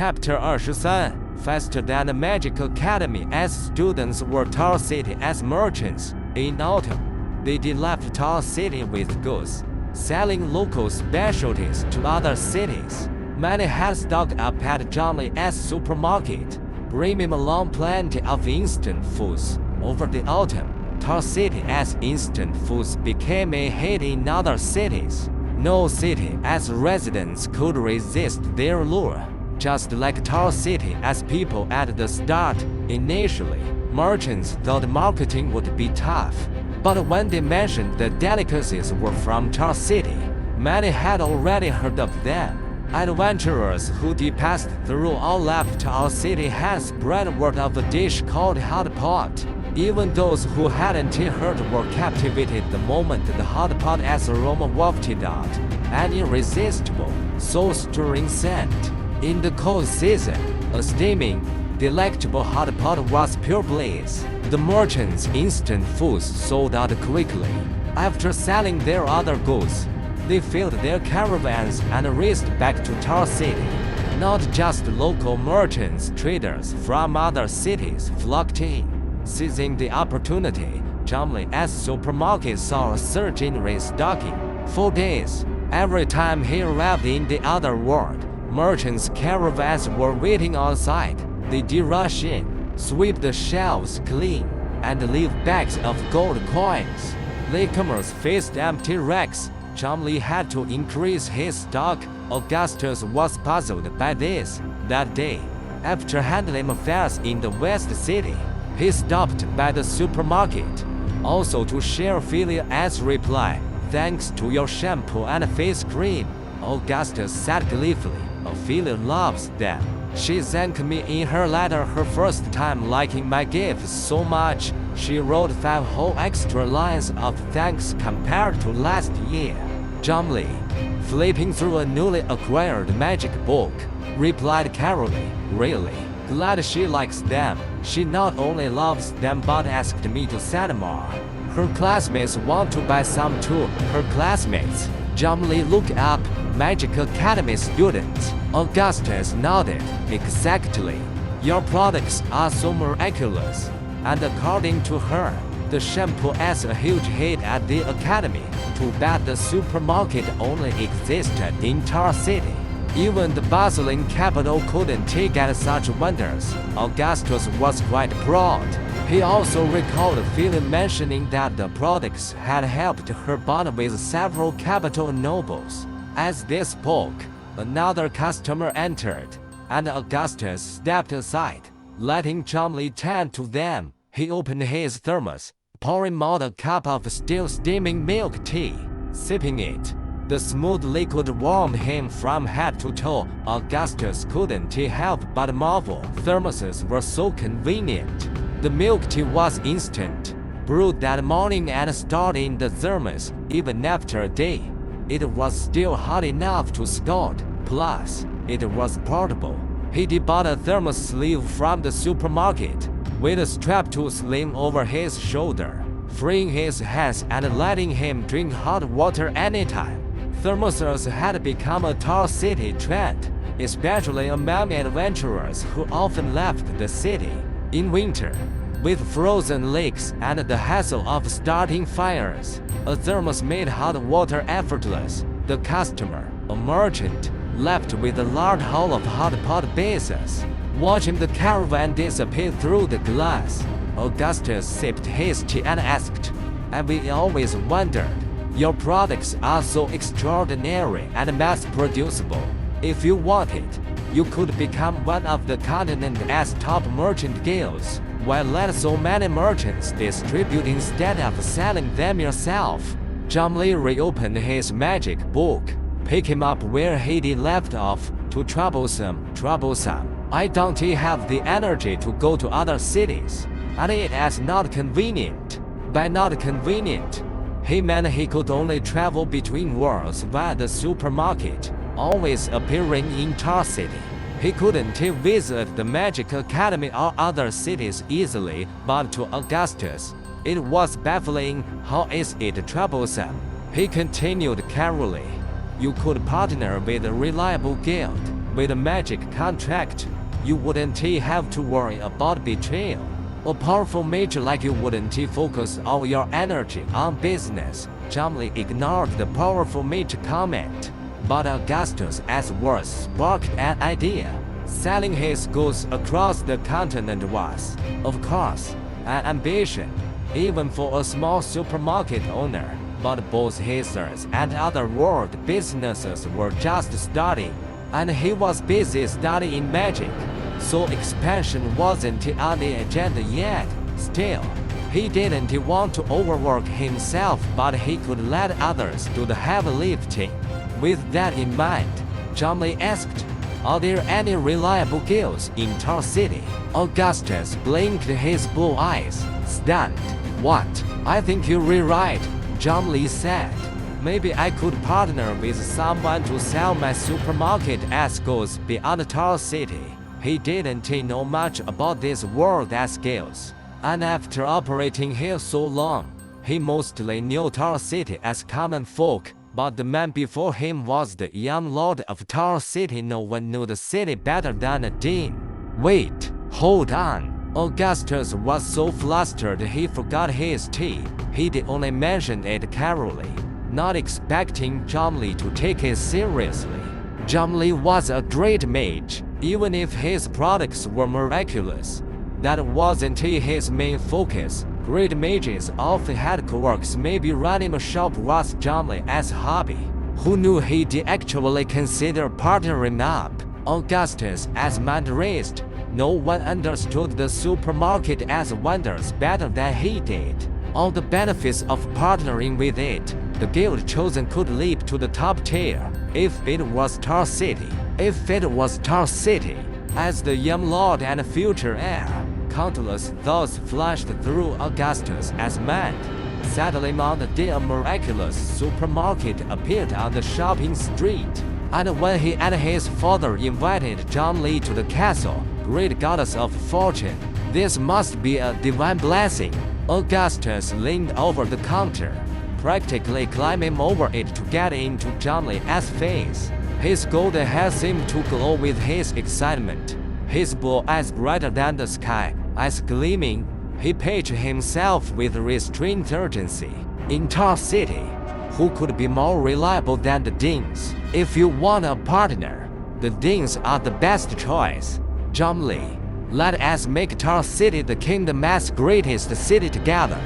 Chapter 23 Faster than the Magic Academy. As students were Tar City as merchants. In autumn, they left Tar City with goods, selling local specialties to other cities. Many had stocked up at Jolly's supermarket, bringing along plenty of instant foods. Over the autumn, Tar City as instant foods became a hit in other cities. No city as residents could resist their lure. Just like Tar City as people at the start, initially, merchants thought marketing would be tough. But when they mentioned the delicacies were from Tar City, many had already heard of them. Adventurers who passed through or left Tar City had spread word of a dish called hot pot. Even those who hadn't heard were captivated the moment the hot pot's aroma wafted out, an irresistible, soul-stirring scent. In the cold season, a steaming, delectable hot pot was pure bliss. The merchants' instant foods sold out quickly. After selling their other goods, they filled their caravans and raced back to Tar City. Not just local merchants, traders from other cities flocked in. Seizing the opportunity, Jolly's supermarket saw a surge in restocking. For days, every time he arrived in the other world, merchants' caravans were waiting outside. They rush in, sweep the shelves clean, and leave bags of gold coins. Latecomers faced empty racks. Jolly had to increase his stock. Augustus was puzzled by this. That day, after handling affairs in the West City, he stopped by the supermarket, also to share Ophelia's reply. "Thanks to your shampoo and face cream," Augustus said gleefully. "Ophelia loves them. She thanked me in her letter her first time liking my gifts so much. She wrote 5 whole extra lines of thanks compared to last year." Jolly, flipping through a newly acquired magic book, replied carefully, "Really? Glad she likes them. She not only loves them but asked me to send more. Her classmates want to buy some too." Her classmates? Jolly looked up. Magic Academy students. Augustus nodded. "Exactly. Your products are so miraculous." And according to her, the shampoo is a huge hit at the academy. Too bad the supermarket only existed in Tar City. Even the bustling capital couldn't get such wonders. Augustus was quite proud. He also recalled Ophelia mentioning that the products had helped her bond with several capital nobles. As they spoke, another customer entered, and Augustus stepped aside, letting Jolly tend to them. He opened his thermos, pouring out a cup of still steaming milk tea. Sipping it, the smooth liquid warmed him from head to toe. Augustus couldn't help but marvel. Thermoses were so convenient. The milk tea was instant, brewed that morning and stored in the thermos. Even after a day, it was still hot enough to scald. Plus, it was portable. He bought a thermos sleeve from the supermarket, with a strap to sling over his shoulder, freeing his hands and letting him drink hot water anytime. Thermoses had become a Tar City trend, especially among adventurers who often left the city. In winter, with frozen lakes and the hassle of starting fires, a thermos made hot water effortless. The customer, a merchant, left with a large haul of hot pot bases. Watching the caravan disappear through the glass, Augustus sipped his tea and asked, "Have we always wondered? Your products are so extraordinary and mass-producible. If you wanted, you could become one of the continent's top merchant guilds. Why let so many merchants distribute instead of selling them yourself?" Jolly reopened his magic book, picking up where he left off. "Too troublesome. I don't have the energy to go to other cities, and it is not convenient." By not convenient, he meant he could only travel between worlds via the supermarket, always appearing in Tar City. He couldn't visit the Magic Academy or other cities easily, but to Augustus, it was baffling. "How is it troublesome?" He continued carefully. "You could partner with a reliable guild, with a magic contract, you wouldn't have to worry about betrayal. A powerful mage like you wouldn't focus all your energy on business. Jomly ignored the powerful mage comment, but Augustus as worse sparked an idea. Selling his goods across the continent was, of course, an ambition, even for a small supermarket owner. But both his sons and other world businesses were just starting, and he was busy studying magic, so expansion wasn't on the agenda yet. Still, he didn't want to overwork himself, but he could let others do the heavy lifting. With that in mind, Jomly asked, "Are there any reliable guilds in Tar City?" Augustus blinked his blue eyes, stunned. "What? I think you're right," Jomly said. "Maybe I could partner with someone to sell my supermarket as goods beyond Tar City." He didn't know much about this world as guilds, and after operating here so long, he mostly knew Tar City as common folk. But the man before him was the young lord of Tar City. No one knew the city better than a dean. "Wait, hold on." Augustus was so flustered he forgot his tea. He'd only mentioned it casually, not expecting Jomly to take it seriously. Jomly was a great mage, even if his products were miraculous. That wasn't his main focus. Great mages often had co-workers, maybe running a shop was Jomly as a hobby. Who knew he'd actually consider partnering up? Augustus as mind raised. No one understood the supermarket as wonders better than he did. All the benefits of partnering with it, the guild chosen could leap to the top tier. If it was Tar City. As the young lord and future heir, countless thoughts flashed through Augustus' mind. Suddenly one day a miraculous supermarket appeared on the shopping street, and when he and his father invited Jomly to the castle, great goddess of fortune, this must be a divine blessing. Augustus leaned over the counter, practically climbing over it to get into Jomly's face. His golden hair seemed to glow with his excitement. His blue eyes brighter than the sky, eyes gleaming. He paged himself with restrained urgency. In Tar City, who could be more reliable than the Deans? If you want a partner, the Deans are the best choice. Jomly, let us make Tar City the kingdom's greatest city together.